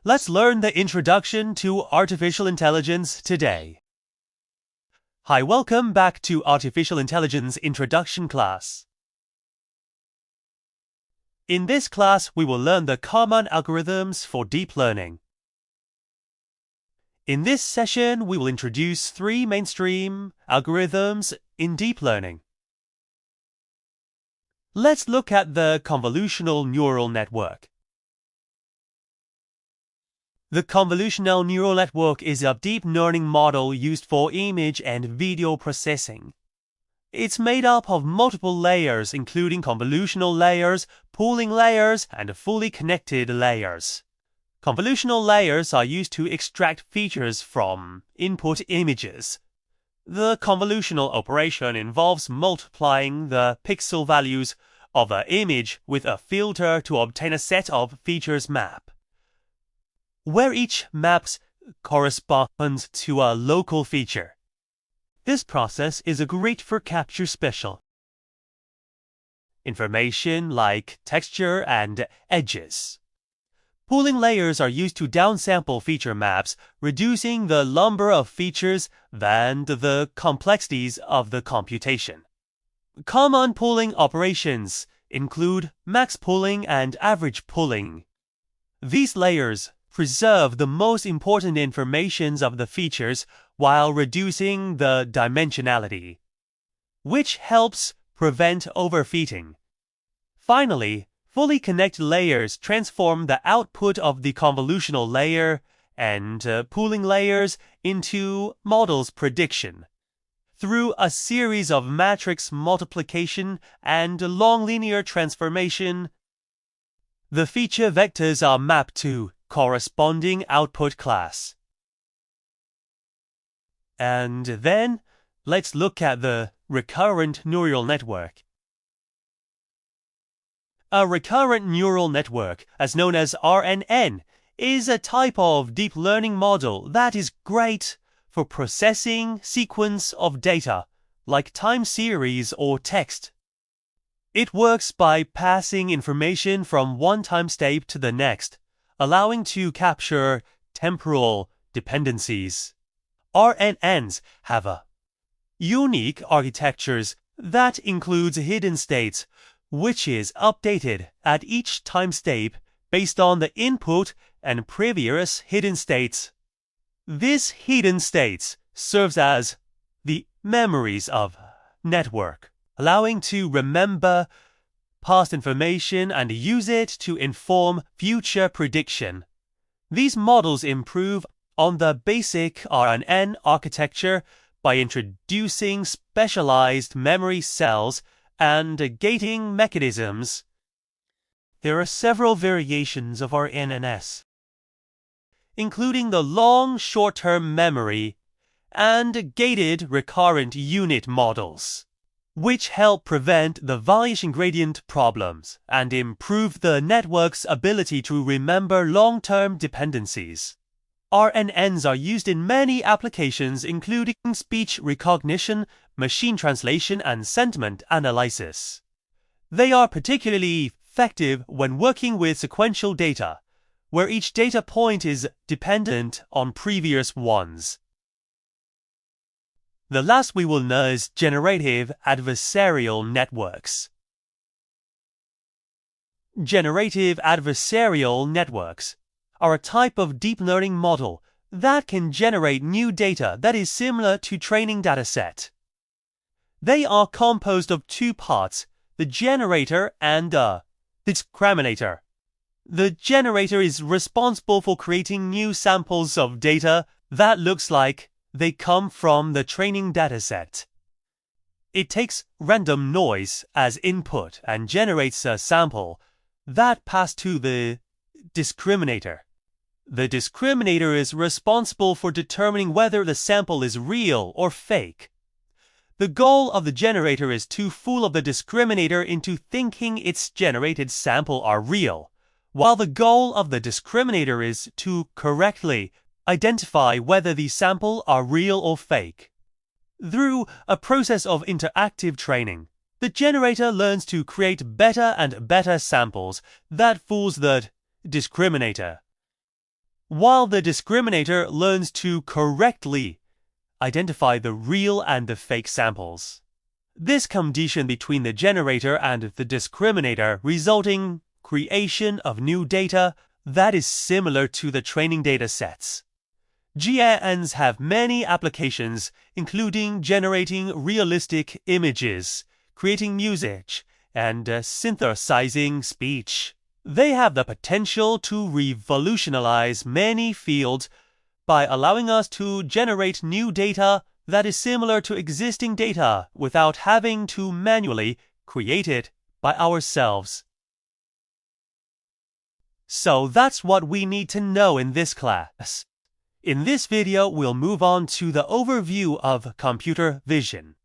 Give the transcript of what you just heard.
Let's learn the introduction to artificial intelligence today. Hi, welcome back to Artificial Intelligence Introduction class. In this class, we will learn the common algorithms for deep learning. In this session, we will introduce three mainstream algorithms in deep learning. Let's look at the convolutional neural network. The convolutional neural network is a deep learning model used for image and video processing. It's made up of multiple layers, including convolutional layers, pooling layers, and fully connected layers. Convolutional layers are used to extract features from input images. The convolutional operation involves multiplying the pixel values of an image with a filter to obtain a set of features map, where each maps corresponds to a local feature. This process is great for capture special information like texture and edges. Pooling layers are used to downsample feature maps, reducing the number of features and the complexities of the computation. Common pooling operations include max pooling and average pooling. These layers preserve the most important information of the features while reducing the dimensionality, which helps prevent overfitting. Finally, fully connected layers transform the output of the convolutional layer and pooling layers into models prediction. Through a series of matrix multiplication and long linear transformation, the feature vectors are mapped to corresponding output class. And then, let's look at the recurrent neural network. A recurrent neural network, as known as RNN, is a type of deep learning model that is great for processing sequence of data, like time series or text. It works by passing information from one time step to the next, allowing to capture temporal dependencies. RNNs have a unique architectures that includes hidden states, which is updated at each time step based on the input and previous hidden states. These hidden states serves as the memories of network, allowing to remember past information and use it to inform future prediction. These models improve on the basic RNN architecture by introducing specialized memory cells and gating mechanisms. There are several variations of RNNs, including the long short-term memory and gated recurrent unit models, which help prevent the variation gradient problems and improve the network's ability to remember long-term dependencies. RNNs are used in many applications, including speech recognition, machine translation, and sentiment analysis. They are particularly effective when working with sequential data, where each data point is dependent on previous ones. The last we will know is generative adversarial networks. Generative adversarial networks are a type of deep learning model that can generate new data that is similar to training dataset. They are composed of two parts, the generator and the discriminator. The generator is responsible for creating new samples of data that looks like they come from the training dataset. It takes random noise as input and generates a sample that passes to the discriminator. The discriminator is responsible for determining whether the sample is real or fake. The goal of the generator is to fool the discriminator into thinking its generated sample are real, while the goal of the discriminator is to correctly identify whether the sample are real or fake. Through a process of interactive training, the generator learns to create better and better samples that fools the discriminator. while the discriminator learns to correctly identify the real and the fake samples. This condition between the generator and the discriminator resulting creation of new data that is similar to the training data sets. GANs have many applications, including generating realistic images, creating music, and synthesizing speech. They have the potential to revolutionize many fields by allowing us to generate new data that is similar to existing data without having to manually create it by ourselves. So that's what we need to know in this class. In this video, we'll move on to the overview of computer vision.